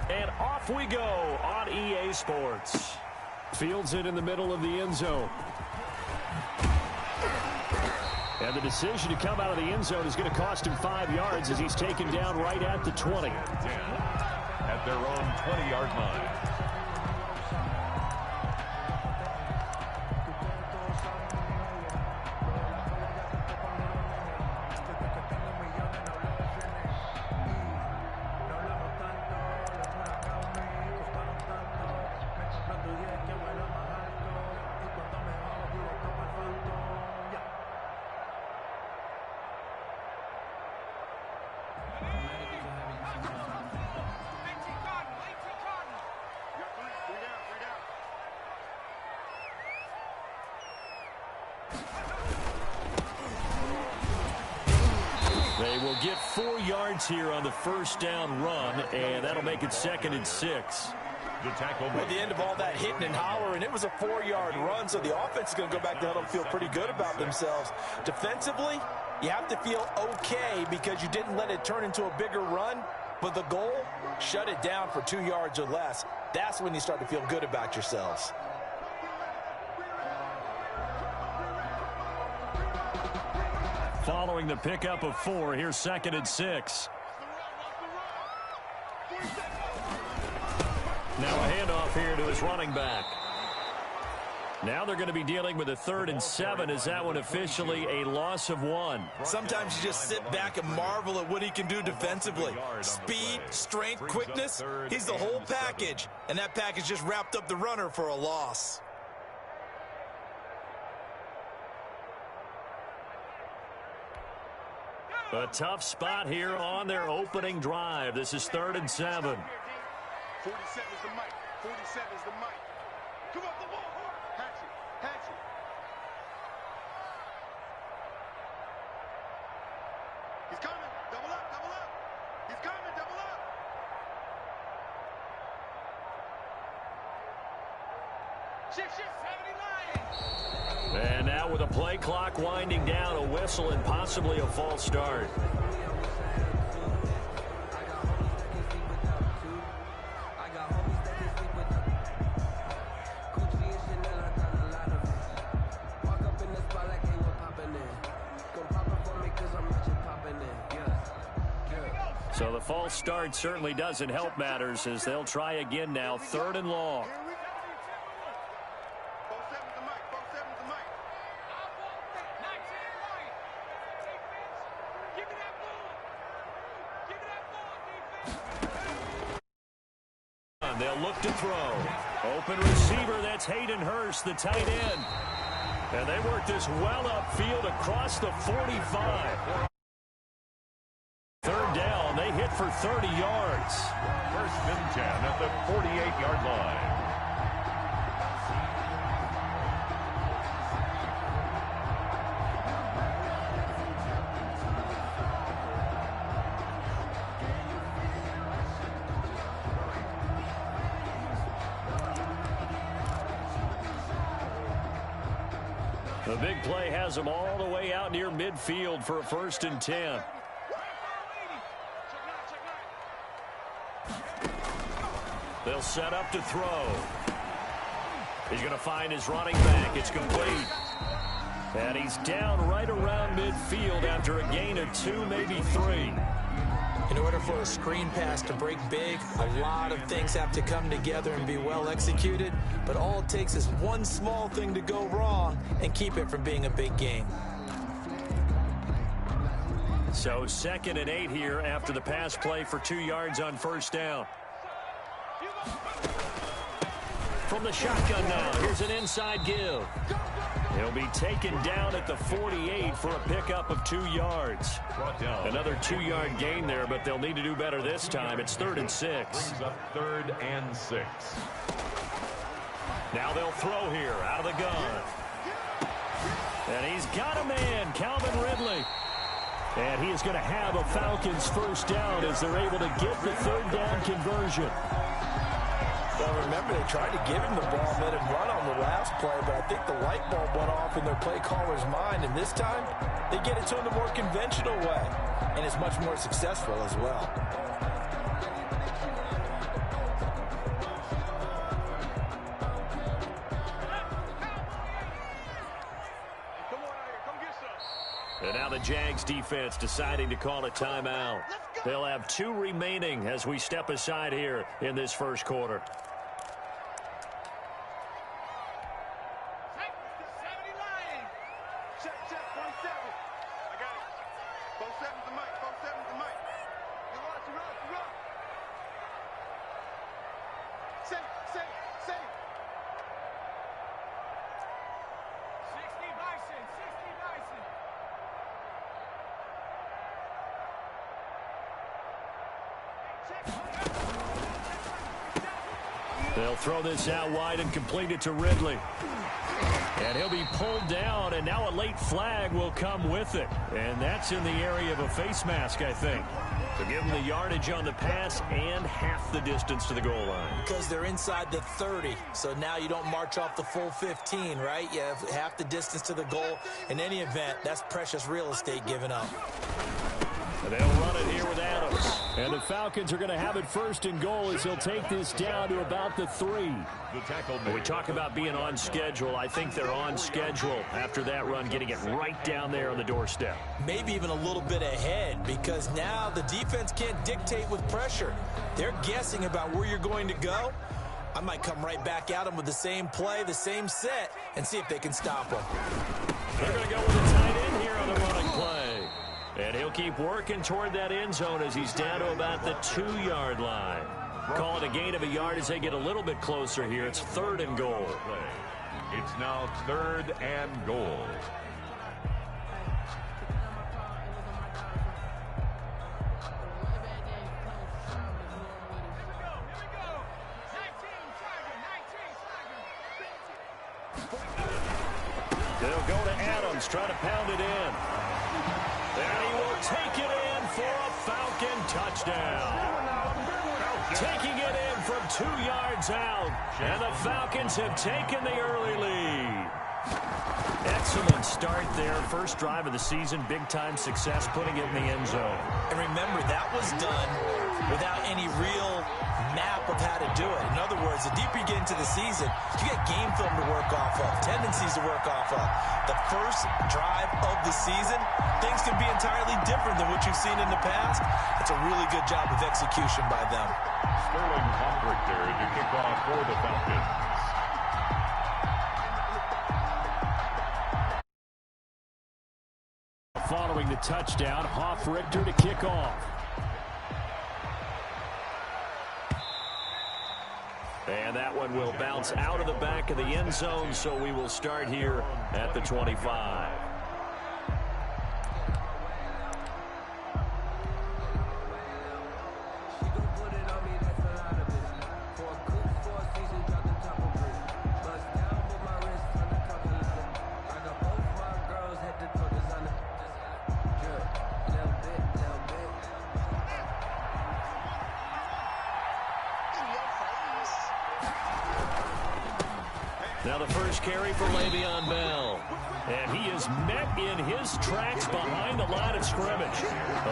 And off we go on EA Sports. Fields it in the middle of the end zone. And the decision to come out of the end zone is going to cost him 5 yards as he's taken down right at the 20. At their own 20-yard line. They will get 4 yards here on the first down run, and that'll make it 2nd and 6. The tackle at the end of all that hitting and hollering, it was a 4-yard run, so the offense is going to go back to huddle and feel pretty good about themselves. Defensively, you have to feel okay because you didn't let it turn into a bigger run, but the goal, shut it down for 2 yards or less. That's when you start to feel good about yourselves. Following the pickup of 4, here's 2nd and 6. Now a handoff here to his running back. Now they're going to be dealing with a 3rd and 7. Is that one officially a loss of 1? Sometimes you just sit back and marvel at what he can do defensively. Speed, strength, quickness, he's the whole package. And that package just wrapped up the runner for a loss. A tough spot here on their opening drive. This is 3rd and 7. 47 is the mic. 47 is the mic. Come up the wall. Hatchet. Hatchet. He's coming. Double up. Double up. He's coming. Double up. Shift. 79. And now with a play clock winding down, a whistle and possibly a false start. So the false start certainly doesn't help matters as they'll try again now, 3rd and long. They'll look to throw. Open receiver, that's Hayden Hurst, the tight end. And they work this well upfield across the 45. 3rd down, they hit for 30 yards. 1st and 10 at the 48-yard line. The big play has them all the way out near midfield for a 1st and 10. They'll set up to throw. He's going to find his running back. It's complete. And he's down right around midfield after a gain of 2, maybe 3. In order for a screen pass to break big, a lot of things have to come together and be well executed, but all it takes is one small thing to go wrong and keep it from being a big gain. So 2nd and 8 here after the pass play for 2 yards on 1st down. From the shotgun now, here's an inside give. He'll be taken down at the 48 for a pickup of 2 yards. Another 2-yard gain there, but they'll need to do better this time. It's 3rd and 6. Brings up 3rd and 6. Now they'll throw here out of the gun. And he's got a man, Calvin Ridley. And he is going to have a Falcons 1st down as they're able to get the 3rd down conversion. Well, remember, they tried to give him the ball, let him run on the last play, but I think the light bulb went off in their play caller's mind, and this time they get it to him the more conventional way, and it's much more successful as well. And now the Jags defense deciding to call a timeout. They'll have 2 remaining as we step aside here in this first quarter. They'll throw this out wide and complete it to Ridley. And he'll be pulled down, and now a late flag will come with it. And that's in the area of a face mask, I think. To give them the yardage on the pass and half the distance to the goal line. Because they're inside the 30, so now you don't march off the full 15, right? You have half the distance to the goal. In any event, that's precious real estate given up. And they'll run it here with Adams. And the Falcons are going to have it first and goal as he'll take this down to about the 3. When we talk about being on schedule, I think they're on schedule after that run, getting it right down there on the doorstep. Maybe even a little bit ahead, because now the defense can't dictate with pressure. They're guessing about where you're going to go. I might come right back at them with the same play, the same set, and see if they can stop them. They're going to go with a tight end here on the running play. And he'll keep working toward that end zone as he's down to about the 2-yard line. Call it a gain of a yard as they get a little bit closer here. It's 3rd and goal. It's now 3rd and goal. They'll go to Adams, try to pound it in. And he will take it in for a Falcon touchdown. Taking it in from 2 yards out. And the Falcons have taken the early lead. Excellent start there. First drive of the season. Big-time success putting it in the end zone. And remember, that was done without any real map of how to do it. In other words, the deeper you get into the season, you get game film to work off of, tendencies to work off of. The first drive of the season, things can be entirely different than what you've seen in the past. It's a really good job of execution by them. Sterling Hoffrichter to kick off for the Falcons. Following the touchdown, Hoffrichter to kick off. And that one will bounce out of the back of the end zone, so we will start here at the 25. Now the first carry for Le'Veon Bell. And he is met in his tracks behind the line of scrimmage.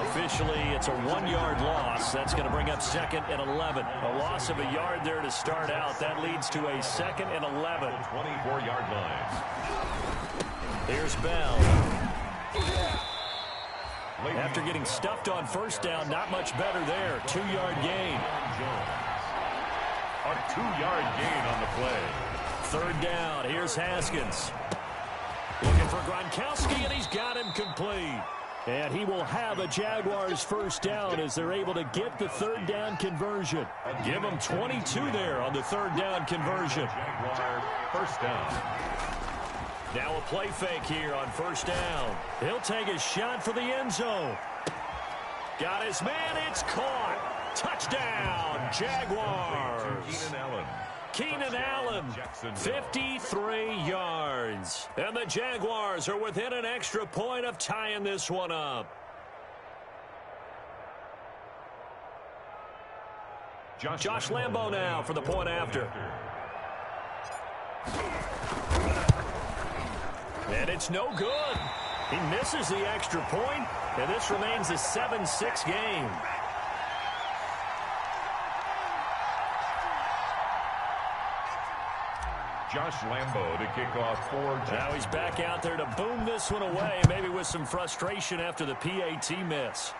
Officially, it's a 1-yard loss. That's going to bring up 2nd and 11. A loss of a yard there to start out. That leads to a 2nd and 11. 24-yard line. Here's Bell. After getting stuffed on first down, not much better there. 2-yard gain. A 2-yard gain on the play. 3rd down. Here's Haskins. Looking for Gronkowski, and he's got him complete. And he will have a Jaguars first down as they're able to get the 3rd down conversion. Give them 22 there on the 3rd down conversion. Jaguar first down. Now a play fake here on first down. He'll take a shot for the end zone. Got his man. It's caught. Touchdown, Jaguars. Keenan Allen. Keenan Allen, 53 yards. And the Jaguars are within an extra point of tying this one up. Josh Lambo now for the point after. And it's no good. He misses the extra point, and this remains a 7-6 game. Josh Lambo to kick off for Jaguars. Now he's back out there to boom this one away, maybe with some frustration after the PAT miss.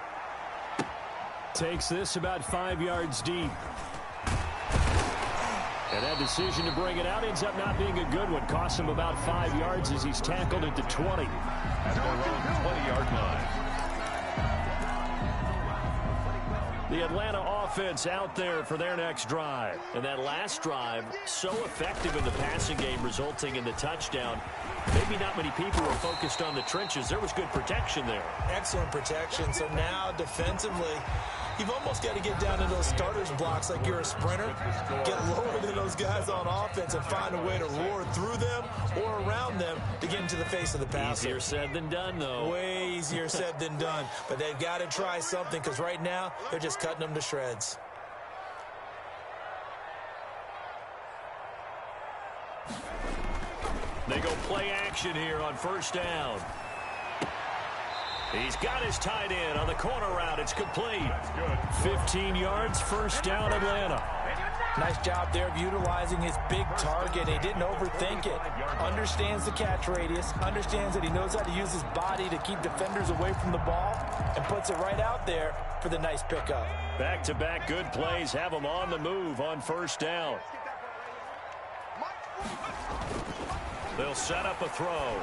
Takes this about 5 yards deep. And that decision to bring it out ends up not being a good one. Costs him about 5 yards as he's tackled at the 20. At their own 20-yard line. The Atlanta offense out there for their next drive. And that last drive, so effective in the passing game, resulting in the touchdown. Maybe not many people were focused on the trenches. There was good protection there. Excellent protection. So now defensively, you've almost got to get down to those starters blocks like you're a sprinter. Get lower than those guys on offense and find a way to roar through them or around them to get into the face of the passer. Easier said than done, though. Way easier said than done. But they've got to try something because right now they're just cutting them to shreds. They go play action here on first down. He's got his tight end on the corner route. It's complete. 15 yards, first down, Atlanta. Nice job there of utilizing his big target. He didn't overthink it. Understands the catch radius. Understands that he knows how to use his body to keep defenders away from the ball. And puts it right out there for the nice pickup. Back-to-back good plays have him on the move on first down. They'll set up a throw.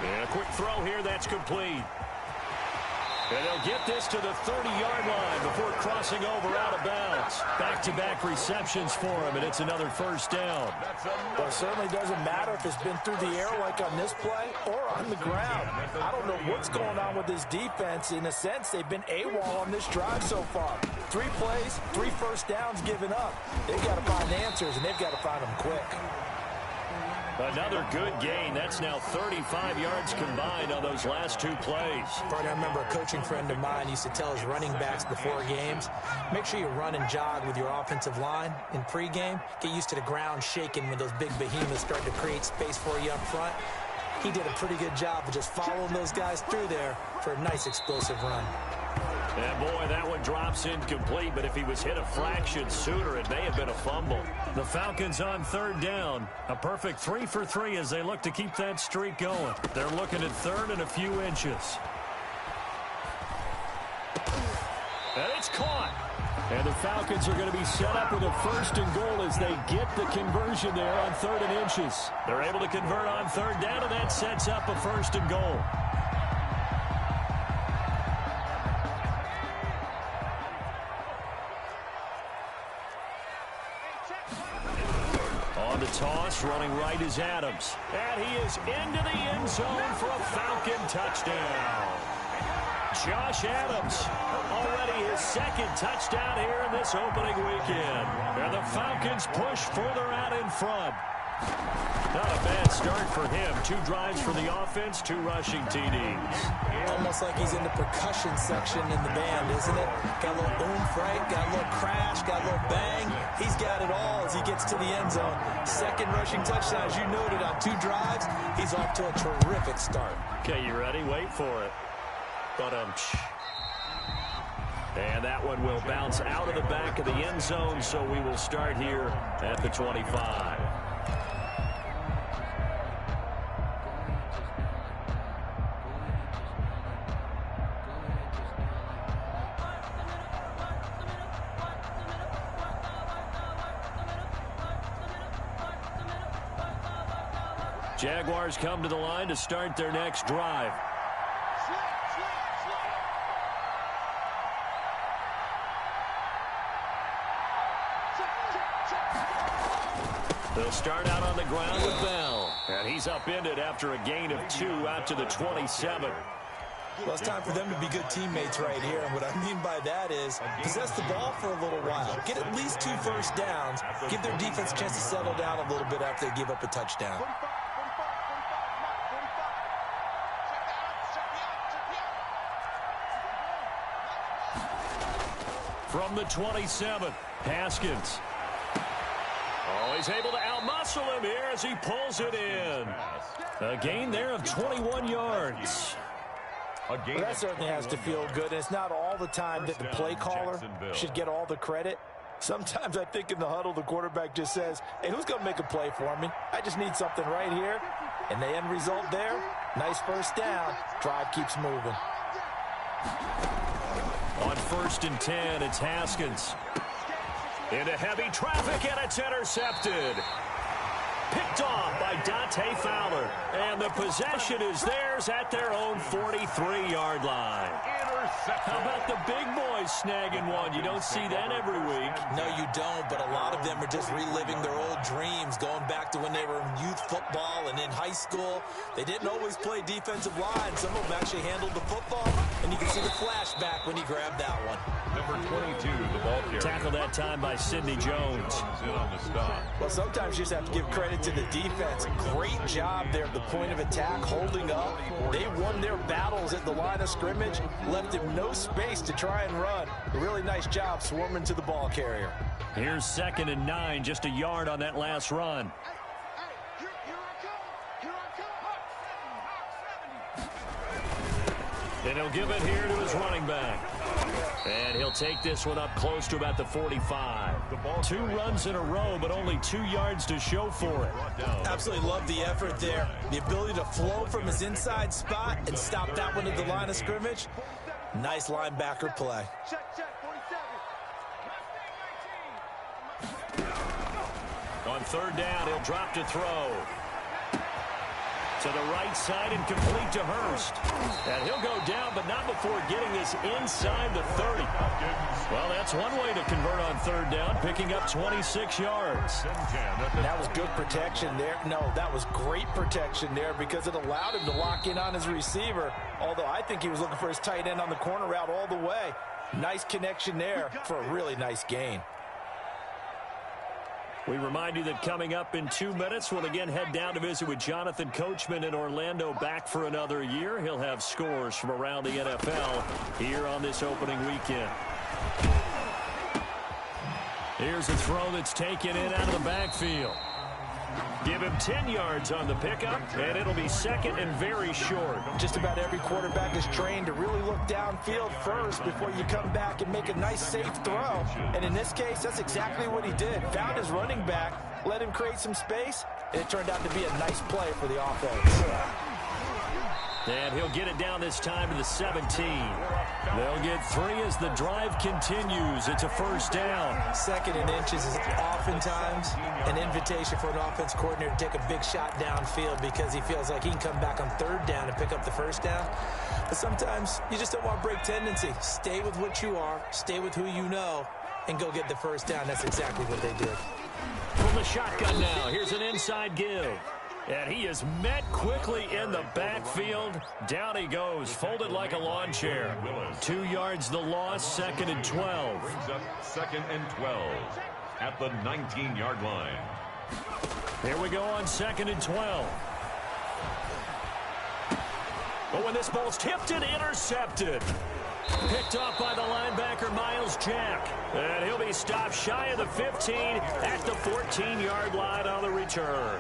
And a quick throw here, that's complete. And they'll get this to the 30-yard line before crossing over out of bounds. Back-to-back receptions for him, and it's another first down. Well, it certainly doesn't matter if it's been through the air like on this play or on the ground. I don't know what's going on with this defense. In a sense, they've been AWOL on this drive so far. 3 plays, 3 first downs given up. They've got to find answers, and they've got to find them quick. Another good gain. That's now 35 yards combined on those last 2 plays. I remember a coaching friend of mine used to tell his running backs before games, make sure you run and jog with your offensive line in pregame. Get used to the ground shaking when those big behemoths start to create space for you up front. He did a pretty good job of just following those guys through there for a nice explosive run. And boy, that one drops incomplete, but if he was hit a fraction sooner, it may have been a fumble. The Falcons on third down. A perfect 3 for 3 as they look to keep that streak going. They're looking at third and a few inches. And it's caught. And the Falcons are going to be set up with a first and goal as they get the conversion there on 3rd and inches. They're able to convert on third down, and that sets up a first and goal. On the toss, running right is Adams. And he is into the end zone for a Falcon touchdown. Josh Adams, already his 2nd touchdown here in this opening weekend. And the Falcons push further out in front. Not a bad start for him. 2 drives for the offense, 2 rushing TDs. Almost like he's in the percussion section in the band, isn't it? Got a little oomph, right? Got a little crash, got a little bang. He's got it all as he gets to the end zone. 2nd rushing touchdown, as you noted, on 2 drives. He's off to a terrific start. Okay, you ready? Wait for it. And that one will bounce out of the back of the end zone, so we will start here at the 25. Jaguars come to the line to start their next drive. They'll start out on the ground with Bell. And he's upended after a gain of 2 out to the 27. Well, it's time for them to be good teammates right here. And what I mean by that is possess the ball for a little while. Get at least 2 first downs. Give their defense a chance to settle down a little bit after they give up a touchdown. From the 27, Haskins. Oh, he's able to outmuscle him here as he pulls it in. A gain there of 21 yards. Well, that certainly has to feel good. And it's not all the time that the play caller should get all the credit. Sometimes I think in the huddle, the quarterback just says, hey, who's going to make a play for me? I just need something right here. And the end result there, nice first down. Drive keeps moving. On 1st and 10, it's Haskins. Into heavy traffic, and it's intercepted. Picked off by Dante Fowler. And the possession is theirs at their own 43-yard line. How about the big boys snagging one? You don't see that every week. No, you don't, but a lot of them are just reliving their old dreams, going back to when they were in youth football and in high school. They didn't always play defensive line. Some of them actually handled the football, and you can see the flashback when he grabbed that one. Number 22, the ball carrier. Tackled that time by Sidney Jones. In on the stop. Well, sometimes you just have to give credit to the defense. Great job there at the point of attack, holding up. They won their battles at the line of scrimmage, left him no space to try and run. A really nice job swarming to the ball carrier. Here's 2nd and 9, just a yard on that last run. And he'll give it here to his running back. And he'll take this one up close to about the 45. 2 runs in a row, but only 2 yards to show for it. Absolutely love the effort there. The ability to flow from his inside spot and stop that one at the line of scrimmage. Nice linebacker play. On 3rd down, he'll drop to throw. To the right side and complete to Hurst. And he'll go down, but not before getting this inside the 30. Well, that's one way to convert on 3rd down, picking up 26 yards. That was good protection there. No, that was great protection there because it allowed him to lock in on his receiver, although I think he was looking for his tight end on the corner route all the way. Nice connection there for a really nice gain. We remind you that coming up in 2 minutes, we'll again head down to visit with Jonathan Coachman in Orlando, back for another year. He'll have scores from around the NFL here on this opening weekend. Here's a throw that's taken in out of the backfield. Give him 10 yards on the pickup, and it'll be 2nd and very short. Just about every quarterback is trained to really look downfield first before you come back and make a nice, safe throw. And in this case, that's exactly what he did. Found his running back, let him create some space, and it turned out to be a nice play for the offense. And he'll get it down this time to the 17. They'll get 3 as the drive continues. It's a 1st down. 2nd and inches is oftentimes an invitation for an offense coordinator to take a big shot downfield because he feels like he can come back on 3rd down and pick up the 1st down. But sometimes you just don't want to break tendency. Stay with what you are, stay with who you know, and go get the 1st down. That's exactly what they did. From the shotgun now, here's an inside give. And he is met quickly in the backfield. Down he goes, folded like a lawn chair. 2 yards the loss, 2nd and 12. Brings up 2nd and 12 at the 19-yard line. Here we go on 2nd and 12. But when this ball's tipped and intercepted. Picked off by the linebacker, Miles Jack. And he'll be stopped shy of the 15 at the 14-yard line on the return.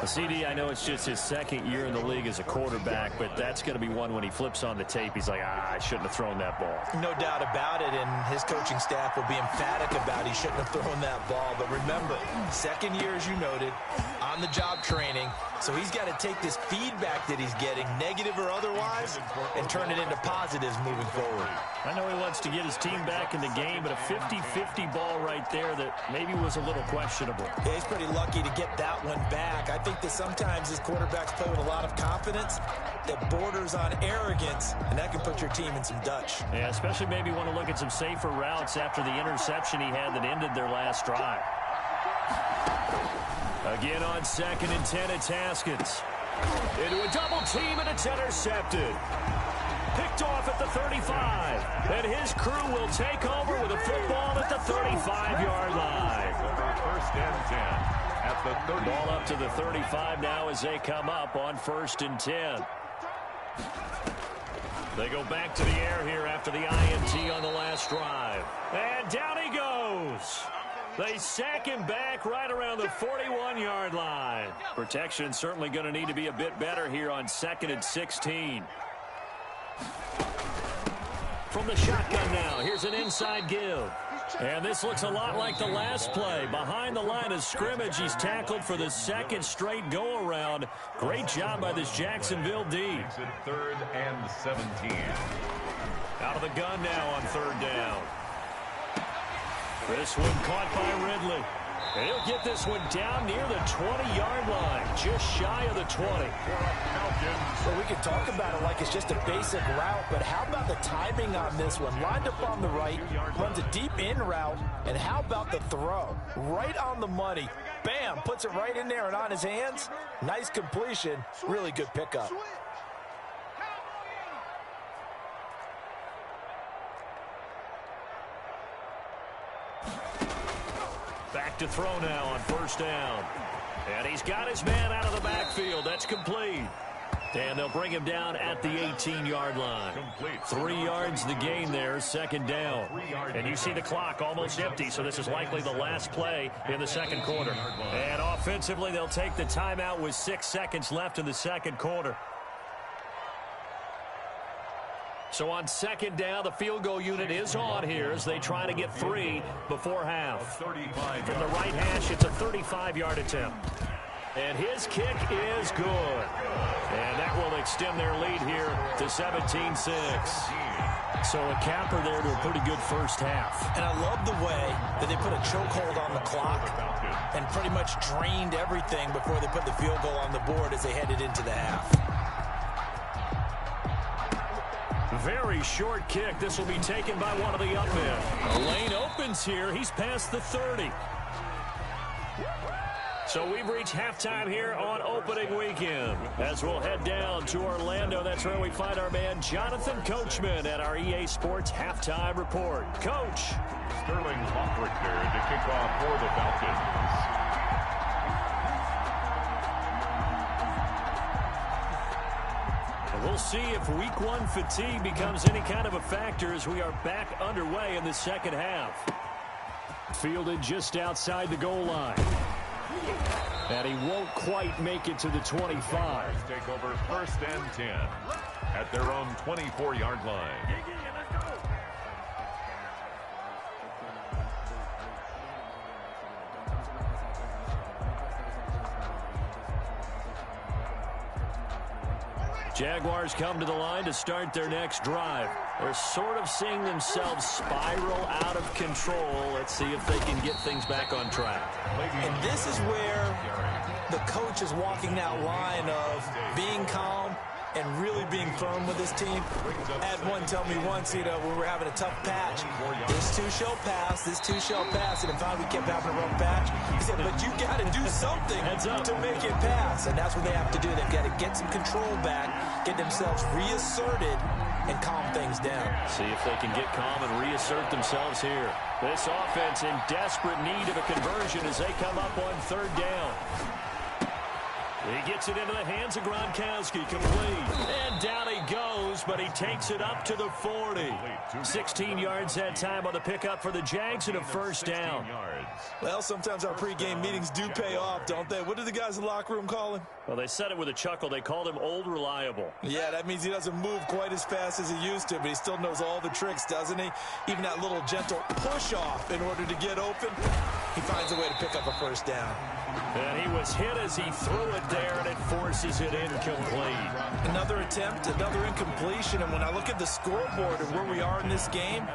CD, I know it's just his 2nd year in the league as a quarterback, but that's going to be one when he flips on the tape. He's like, I shouldn't have thrown that ball. No doubt about it, and his coaching staff will be emphatic about he shouldn't have thrown that ball. But remember, 2nd year, as you noted, on-the-job training. So he's got to take this feedback that he's getting, negative or otherwise, and turn it into positives moving forward. I know he wants to get his team back in the game, but a 50-50 ball right there that maybe was a little questionable. Yeah, he's pretty lucky to get that one back. I think that sometimes his quarterbacks play with a lot of confidence that borders on arrogance, and that can put your team in some Dutch. Yeah, especially maybe want to look at some safer routes after the interception he had that ended their last drive. Again on 2nd and 10, it's Haskins. Into a double team, and it's intercepted. Picked off at the 35. And his crew will take over with a football at the 35-yard line. 1st and 10 at the 30. Ball up to the 35 now as they come up on 1st and 10. They go back to the air here after the INT on the last drive. And down he goes. They sack him back right around the 41-yard line. Protection certainly going to need to be a bit better here on 2nd and 16. From the shotgun now, here's an inside give. And this looks a lot like the last play. Behind the line of scrimmage, he's tackled for the second straight go-around. Great job by this Jacksonville D. Makes it 3rd and 17. Out of the gun now on 3rd down. This one caught by Ridley. And he'll get this one down near the 20-yard line, just shy of the 20. Well, we can talk about it like it's just a basic route, but how about the timing on this one? Lined up on the right, runs a deep in route, and how about the throw? Right on the money. Bam, puts it right in there and on his hands. Nice completion, really good pickup. Back to throw now on 1st down. And he's got his man out of the backfield. That's complete. And they'll bring him down at the 18-yard line. 3 yards the gain there, 2nd down. And you see the clock almost empty, so this is likely the last play in the 2nd quarter. And offensively, they'll take the timeout with 6 seconds left in the 2nd quarter. So on 2nd down, the field goal unit is on here as they try to get 3 before half. From the right hash, it's a 35-yard attempt. And his kick is good. And that will extend their lead here to 17-6. So a capper there to a pretty good first half. And I love the way that they put a chokehold on the clock and pretty much drained everything before they put the field goal on the board as they headed into the half. Very short kick. This will be taken by one of the up men. The lane opens here. He's past the 30. So we've reached halftime here on opening weekend. As we'll head down to Orlando, that's where we find our man Jonathan Coachman at our EA Sports Halftime Report. Coach. Sterling Hawkrichter to kick off for the Falcons. We'll see if week 1 fatigue becomes any kind of a factor as we are back underway in the 2nd half. Fielded just outside the goal line. And he won't quite make it to the 25. Take over 1st and 10 at their own 24-yard line. Jaguars come to the line to start their next drive. They're sort of seeing themselves spiral out of control. Let's see if they can get things back on track. And this is where the coach is walking that line of being calm and really being firm with his team. I had one tell me once, when we're having a tough patch, this two shall pass, this two shall pass, and if we kept having a rough patch, he said, but you got to do something to make it pass, and that's what they have to do. They've got to get some control back, get themselves reasserted, and calm things down. See if they can get calm and reassert themselves here. This offense in desperate need of a conversion as they come up on 3rd down. He gets it into the hands of Gronkowski, complete. And down he goes, but he takes it up to the 40. 16 yards that time on the pickup for the Jags and a 1st down. Well, sometimes our pregame meetings do pay off, don't they? What do the guys in the locker room call him? Well, they said it with a chuckle. They called him Old Reliable. Yeah, that means he doesn't move quite as fast as he used to, but he still knows all the tricks, doesn't he? Even that little gentle push-off in order to get open, he finds a way to pick up a 1st down. And he was hit as he threw it there, and it forces it incomplete. Another attempt, another incompletion, and when I look at the scoreboard and where we are in this game,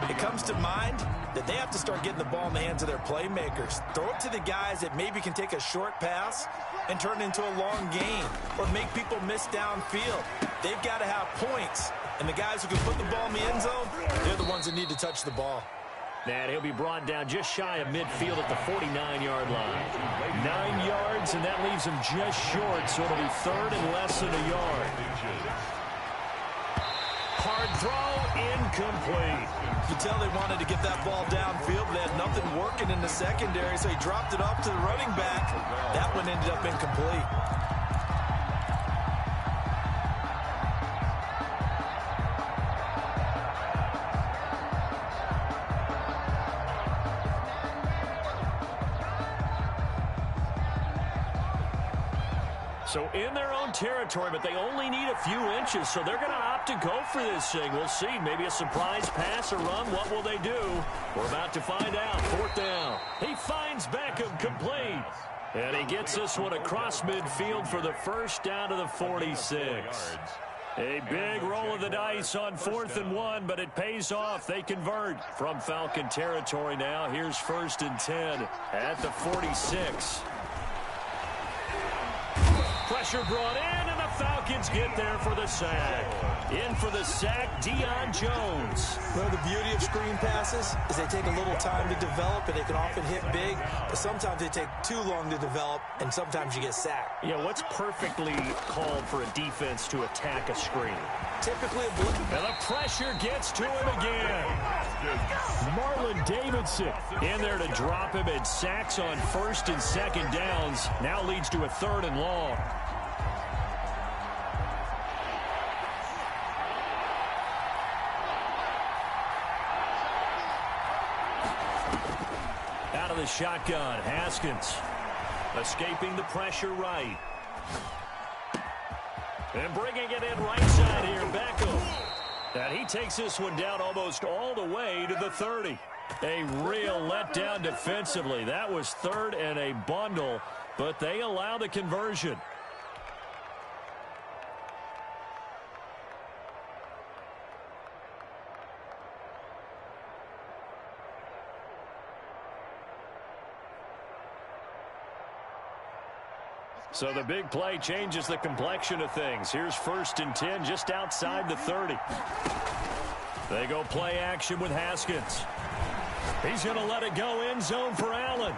it comes to mind that they have to start getting the ball in the hands of their playmakers. Throw it to the guys that maybe can take a short pass and turn it into a long gain or make people miss downfield. They've got to have points, and the guys who can put the ball in the end zone, they're the ones that need to touch the ball. And he'll be brought down just shy of midfield at the 49-yard line. 9 yards, and that leaves him just short, so it'll be 3rd and less than a yard. Hard throw, incomplete. You tell they wanted to get that ball downfield, but they had nothing working in the secondary, so he dropped it off to the running back. That one ended up incomplete. So in their own territory, but they only need a few inches, so they're going to opt to go for this thing. We'll see. Maybe a surprise pass or run. What will they do? We're about to find out. Fourth down. He finds Beckham complete. And he gets this one across midfield for the first down to the 46. A big roll of the dice on 4th and 1, but it pays off. They convert from Falcon territory now. Here's 1st and 10 at the 46. Pressure brought in, and the Falcons get there for the sack. In for the sack, Deion Jones. Well, the beauty of screen passes is they take a little time to develop, and they can often hit big, but sometimes they take too long to develop, and sometimes you get sacked. Yeah, what's perfectly called for a defense to attack a screen? Typically a blitz. And the pressure gets to him again. Marlon Davidson in there to drop him, and sacks on 1st and 2nd downs. Now leads to a 3rd and long. Out of the shotgun, Haskins. Escaping the pressure right. And bringing it in right side here, Beckham. And he takes this one down almost all the way to the 30. A real letdown defensively. That was 3rd and a bundle, but they allow the conversion. So the big play changes the complexion of things. Here's 1st and 10 just outside the 30. They go play action with Haskins. He's going to let it go end zone for Allen.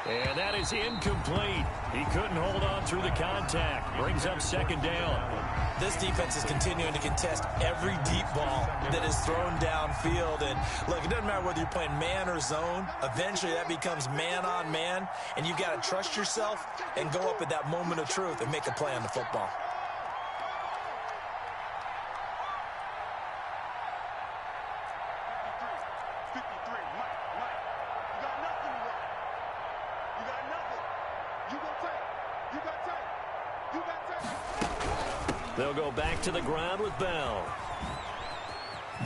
And that is incomplete. He couldn't hold on through the contact. Brings up 2nd down. This defense is continuing to contest every deep ball that is thrown downfield. And look, it doesn't matter whether you're playing man or zone. Eventually that becomes man on man. And you've got to trust yourself and go up at that moment of truth and make a play on the football. They'll go back to the ground with Bell.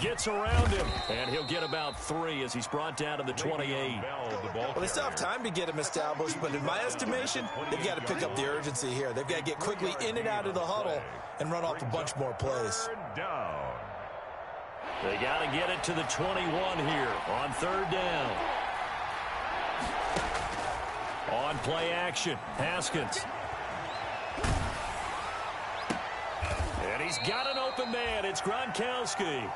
Gets around him, and he'll get about 3 as he's brought down to the 28. Well, they still have time to get him established, but in my estimation, they've got to pick up the urgency here. They've got to get quickly in and out of the huddle and run off a bunch more plays. They got to get it to the 21 here on 3rd down. On play action, Haskins. And he's got an open man. It's Gronkowski.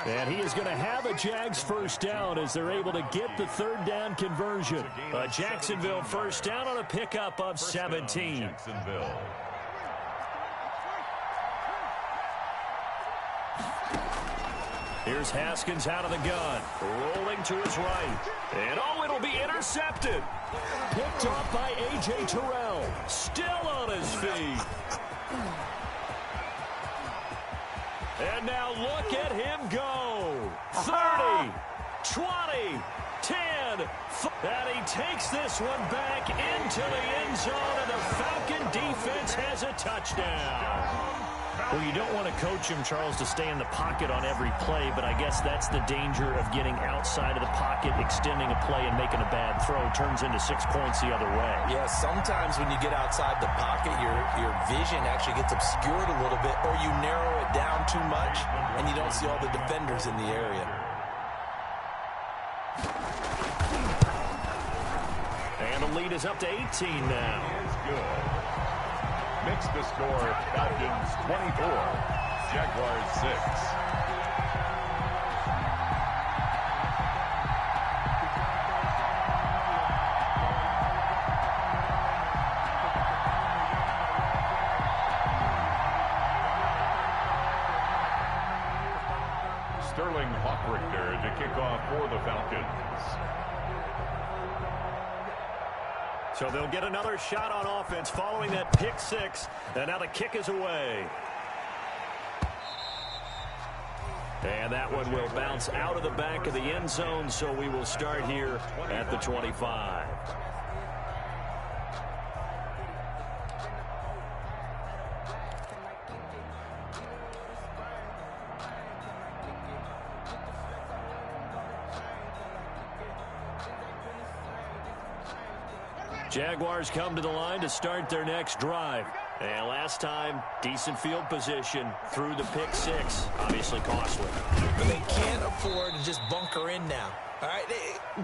And he is going to have a Jags first down as they're able to get the 3rd down conversion. A Jacksonville first down on a pickup of 17. Here's Haskins out of the gun. Rolling to his right. And it'll be intercepted. Picked off by A.J. Terrell. Still on his feet. And now look at him go. 30, 20, 10. And he takes this one back into the end zone, and the Falcon defense has a touchdown. Well, you don't want to coach him, Charles, to stay in the pocket on every play, but I guess that's the danger of getting outside of the pocket, extending a play, and making a bad throw. Turns into 6 points the other way. Yeah, sometimes when you get outside the pocket, your vision actually gets obscured a little bit, or you narrow it down too much, and you don't see all the defenders in the area. And the lead is up to 18 now. It's good. Makes the score Falcons 24, Jaguars 6. Sterling Hawkrichter to kick off for the Falcons. So they'll get another shot on offense following that pick 6. And now the kick is away. And that one will bounce out of the back of the end zone, so we will start here at the 25. Jaguars come to the line to start their next drive. And last time, decent field position through the pick six. Obviously costly. But they can't afford to just bunker in now. All right,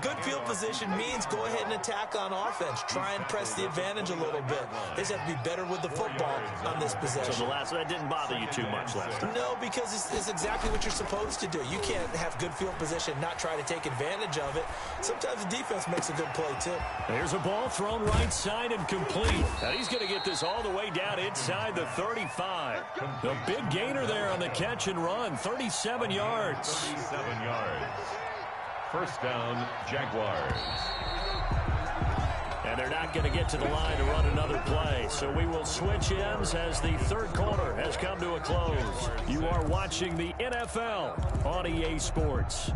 good field position means go ahead and attack on offense. Try and press the advantage a little bit. They just have to be better with the football on this possession. So that didn't bother you too much last time? No, because it's exactly what you're supposed to do. You can't have good field position, not try to take advantage of it. Sometimes the defense makes a good play, too. There's a ball thrown right side and complete. And he's going to get this all the way down inside the 35. The big gainer there on the catch and run, 37 yards. 37 yards. First down, Jaguars. And they're not going to get to the line to run another play. So we will switch ends as the third quarter has come to a close. You are watching the NFL on EA Sports.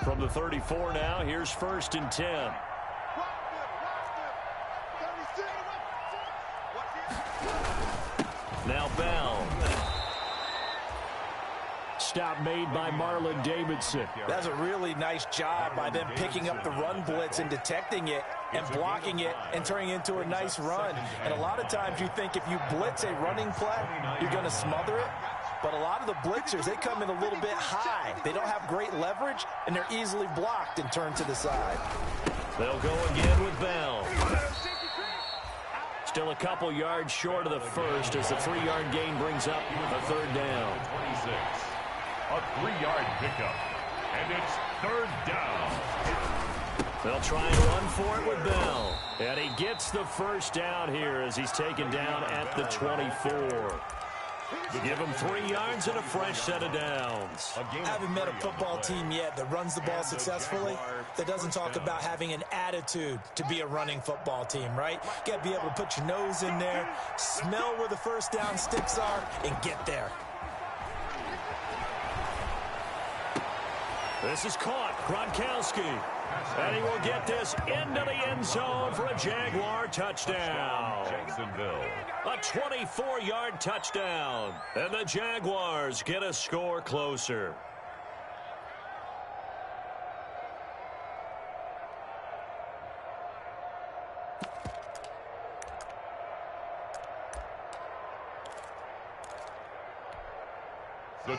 From the 34 now, here's 1st and 10. Now Bell. Stop made by Marlon Davidson. That's a really nice job by them picking up the run blitz and detecting it and blocking it and turning it into a nice run. And a lot of times you think if you blitz a running play, you're going to smother it. But a lot of the blitzers, they come in a little bit high. They don't have great leverage, and they're easily blocked and turned to the side. They'll go again with Bell. Still a couple yards short of the first as the 3-yard gain brings up a third down. 26. A 3-yard pickup. And it's third down. They'll try and run for it with Bell. And he gets the first down here as he's taken down at the 24. Give him 3 yards and a fresh set of downs. I haven't met a football team yet that runs the ball successfully that doesn't talk about having an attitude to be a running football team, right? You got to be able to put your nose in there, smell where the first down sticks are, and get there. This is caught. Gronkowski. And he will get this into the end zone for a Jaguar touchdown. Jacksonville. A 24-yard touchdown. And the Jaguars get a score closer.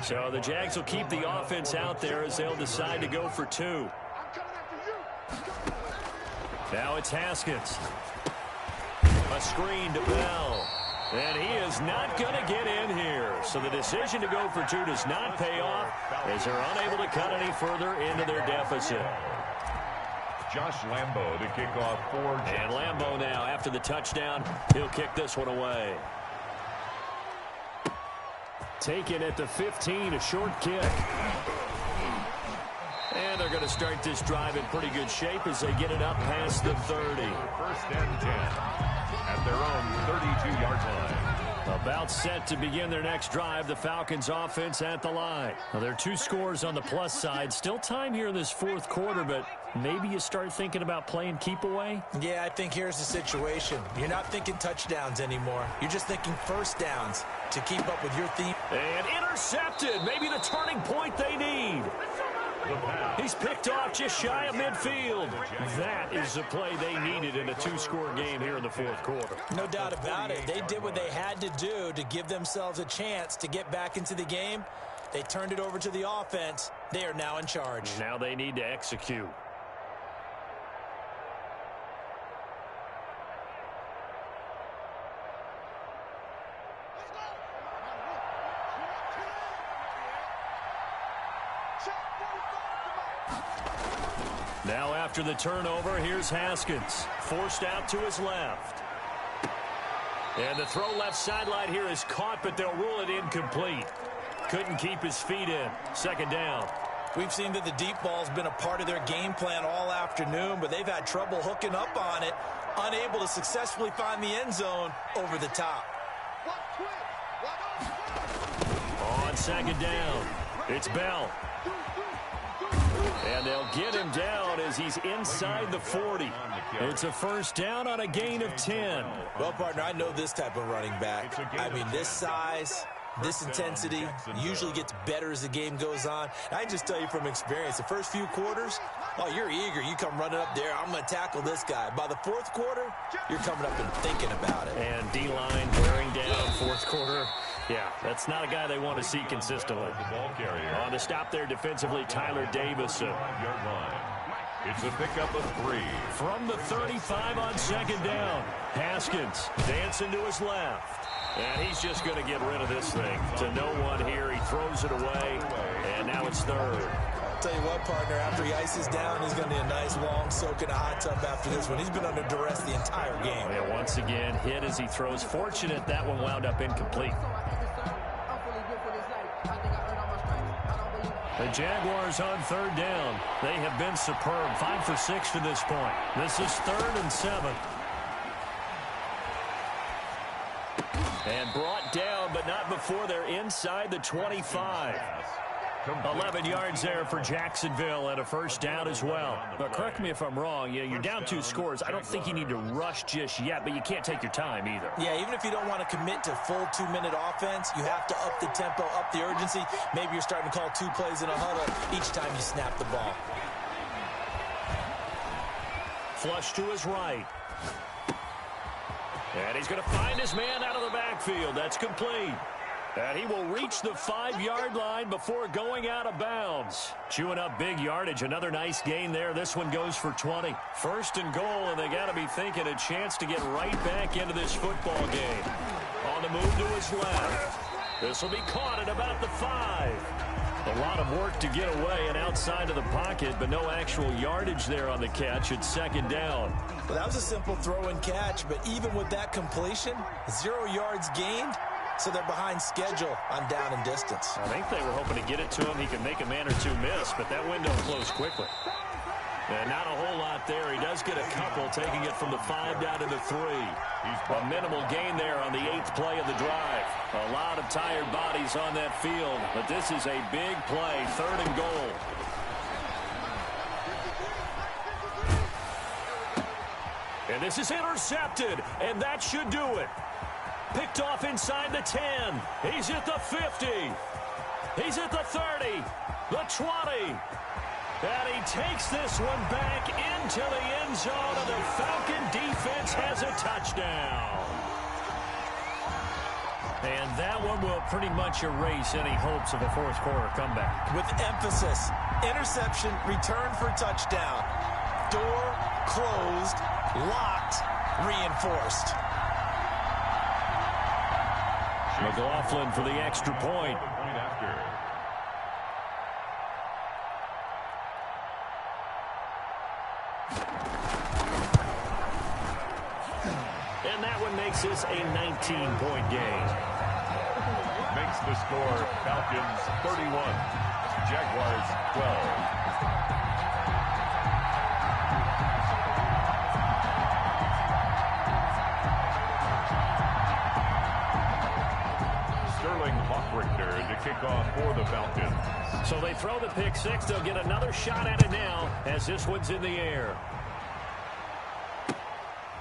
So the Jags will keep the offense out there as they'll decide to go for 2. Now it's Haskins. A screen to Bell. And he is not going to get in here. So the decision to go for 2 does not pay off as they're unable to cut any further into their deficit. Josh Lambo to kick off for And Lambo now, after the touchdown, he'll kick this one away. Taken at the 15, a short kick. And they're going to start this drive in pretty good shape as they get it up past the 30. First and 10 at their own 32-yard line. About set to begin their next drive, the Falcons offense at the line. Now, there are 2 scores on the plus side. Still time here in this fourth quarter, but maybe you start thinking about playing keep away? Yeah, I think here's the situation. You're not thinking touchdowns anymore. You're just thinking first downs to keep up with your theme. And intercepted. Maybe the turning point they need. He's picked off just shy of midfield. That is the play they needed in a 2-score game here in the fourth quarter. No doubt about it. They did what they had to do to give themselves a chance to get back into the game. They turned it over to the offense. They are now in charge. Now they need to execute. Now after the turnover, here's Haskins. Forced out to his left. And the throw left sideline here is caught, but they'll rule it incomplete. Couldn't keep his feet in. Second down. We've seen that the deep ball's been a part of their game plan all afternoon, but they've had trouble hooking up on it, unable to successfully find the end zone over the top. On second down, it's Bell. And they'll get him down as he's inside the 40. It's a first down on a gain of 10. Well, partner, I know this type of running back. I mean, this size, This intensity usually gets better as the game goes on. I can just tell you from experience, the first few quarters, oh, you're eager. You come running up there, I'm going to tackle this guy. By the fourth quarter, you're coming up and thinking about it. And D-line wearing down fourth quarter. Yeah, that's not a guy they want to see consistently. The ball carrier. On the stop there defensively, Tyler Davison. 5-yard line. It's a pickup of 3. From the 35 on second down, Haskins dancing to his left. And he's just going to get rid of this thing to no one here. He throws it away, and now it's third. I'll tell you what, partner, after he ices down, he's going to need a nice long soak in a hot tub after this one. He's been under duress the entire game. Yeah, once again, hit as he throws. Fortunate that one wound up incomplete. The Jaguars on third down. They have been superb. 5 for 6 to this point. This is 3rd and 7. And brought down, but not before they're inside the 25. 11 yards there for Jacksonville and a first down as well. But correct me if I'm wrong. You're down 2 scores. I don't think you need to rush just yet, but you can't take your time either. Yeah, even if you don't want to commit to full 2-minute offense, you have to up the tempo, up the urgency. Maybe you're starting to call 2 plays in a huddle each time you snap the ball. Flush to his right. And he's going to find his man out of the backfield. That's complete. And he will reach the 5-yard line before going out of bounds. Chewing up big yardage. Another nice gain there. This one goes for 20. 1st and goal, and they got to be thinking a chance to get right back into this football game. On the move to his left. This will be caught at about the 5. A lot of work to get away and outside of the pocket, but no actual yardage there on the catch. It's 2nd down. Well, that was a simple throw and catch, but even with that completion, 0 yards gained. So they're behind schedule on down and distance. I think they were hoping to get it to him. He could make a man or 2 miss, but that window closed quickly. And not a whole lot there. He does get a couple, taking it from the 5 down to the 3. A minimal gain there on the 8th play of the drive. A lot of tired bodies on that field, but this is a big play, 3rd and goal. And this is intercepted, and that should do it. Picked off inside the 10. He's at the 50. He's at the 30. The 20. And he takes this one back into the end zone, and the Falcon defense has a touchdown. And that one will pretty much erase any hopes of a fourth quarter comeback. With emphasis, interception, return for touchdown. Door closed, locked, reinforced. McLaughlin for the extra point. And that one makes this a 19-point game. Makes the score Falcons 31, Jaguars 12. To kick off for the Falcons. So they throw the pick 6. They'll get another shot at it now as this one's in the air.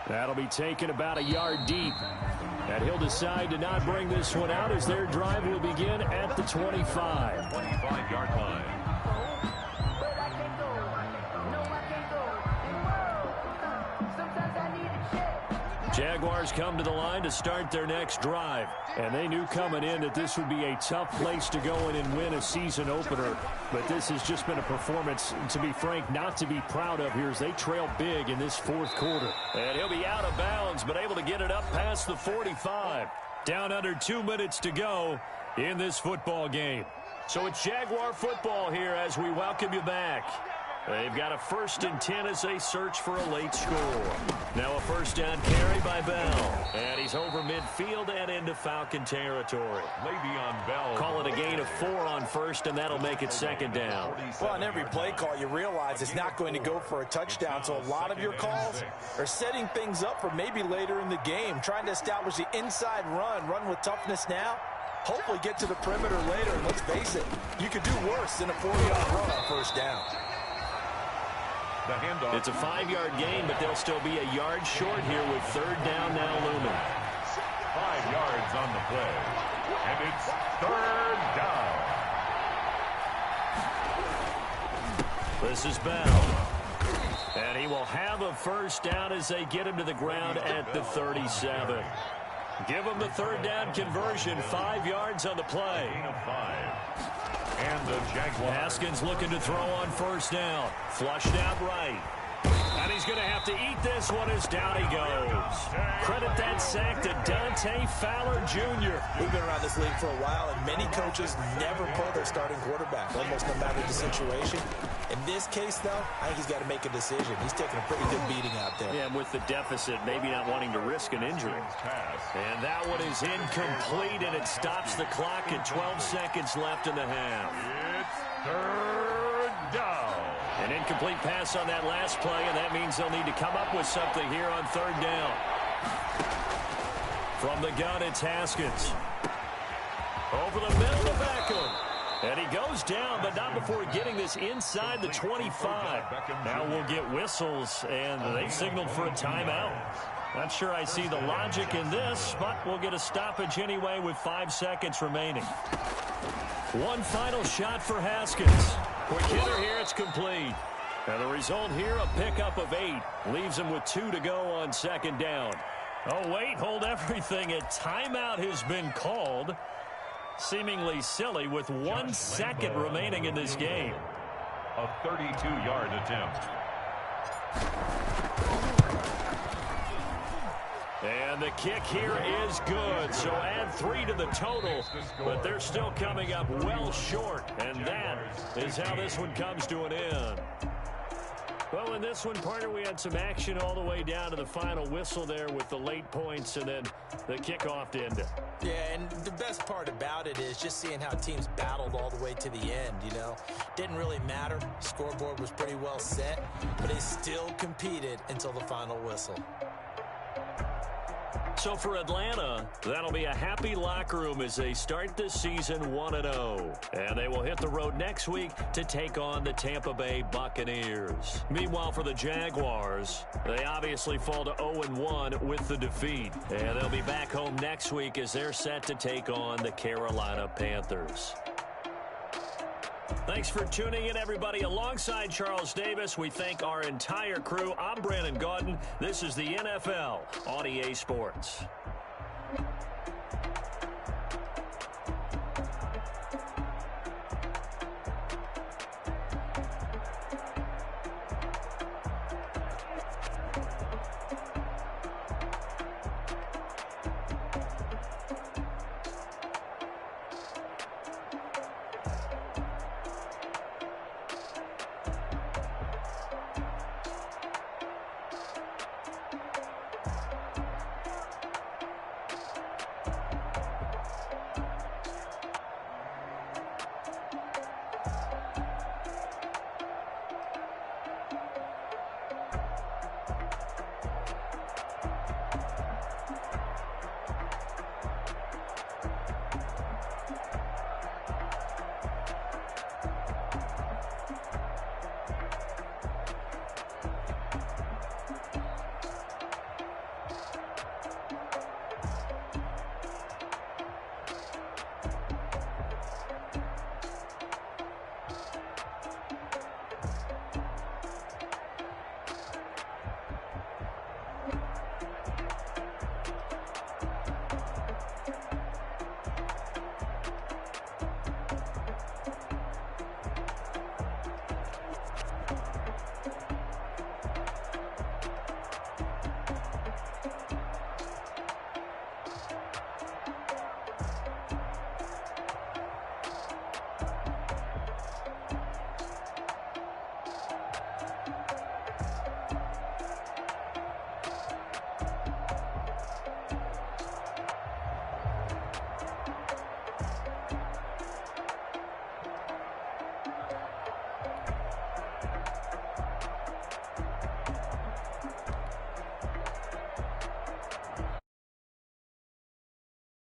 That'll be taken about a yard deep. And he'll decide to not bring this one out as their drive will begin at the 25. 25-yard line. Jaguars come to the line to start their next drive. And they knew coming in that this would be a tough place to go in and win a season opener. But this has just been a performance, to be frank, not to be proud of here as they trail big in this fourth quarter. And he'll be out of bounds, but able to get it up past the 45. Down under 2 minutes to go in this football game. So it's Jaguar football here as we welcome you back. They've got a 1st and 10 as they search for a late score. Now a first down carry by Bell. And he's over midfield and into Falcon territory. Le'Veon Bell. Call it a gain of 4 on first, and that'll make it 2nd down. Well, on every play call, you realize it's not going to go for a touchdown. So a lot of your calls are setting things up for maybe later in the game, trying to establish the inside run with toughness now. Hopefully get to the perimeter later. And let's face it, you could do worse than a 4-yard run on first down. The handoff. It's a 5-yard gain, but they'll still be a yard short here with 3rd down now looming. 5 yards on the play. And it's third down. This is Bell. And he will have a first down as they get him to the ground at the 37. Give him the third down conversion. 5 yards on the play. Gain of 5. And the Jaguars. Haskins looking to throw on first down. Flushed out right. And he's going to have to eat this one as down he goes. Credit that sack to Dante Fowler Jr. We've been around this league for a while, and many coaches never pull their starting quarterback, almost no matter the situation. In this case, though, I think he's got to make a decision. He's taking a pretty good beating out there. Yeah, and with the deficit, maybe not wanting to risk an injury. And that one is incomplete, and it stops the clock at 12 seconds left in the half. It's third down. An incomplete pass on that last play, and that means they'll need to come up with something here on third down. From the gun, it's Haskins. Over the middle to Beckham. And he goes down, but not before getting this inside the 25. Now we'll get whistles, and they signaled for a timeout. Not sure I see the logic in this, but we'll get a stoppage anyway with 5 seconds remaining. One final shot for Haskins. Quick hitter here, it's complete. And the result here, a pickup of 8. Leaves him with 2 to go on second down. Oh, wait, hold everything. A timeout has been called. Seemingly silly with 1 second remaining in this game. A 32-yard attempt. And the kick here is good. So add 3 to the total, but they're still coming up well short. And that is how this one comes to an end. Well, in this one, partner, we had some action all the way down to the final whistle there with the late points and then the kickoff to end it. Yeah, and the best part about it is just seeing how teams battled all the way to the end, you know. Didn't really matter. Scoreboard was pretty well set, but they still competed until the final whistle. So for Atlanta, that'll be a happy locker room as they start this season 1-0. And they will hit the road next week to take on the Tampa Bay Buccaneers. Meanwhile, for the Jaguars, they obviously fall to 0-1 with the defeat. And they'll be back home next week as they're set to take on the Carolina Panthers. Thanks for tuning in, everybody. Alongside Charles Davis, we thank our entire crew. I'm Brandon Gaudin. This is the NFL on EA Sports.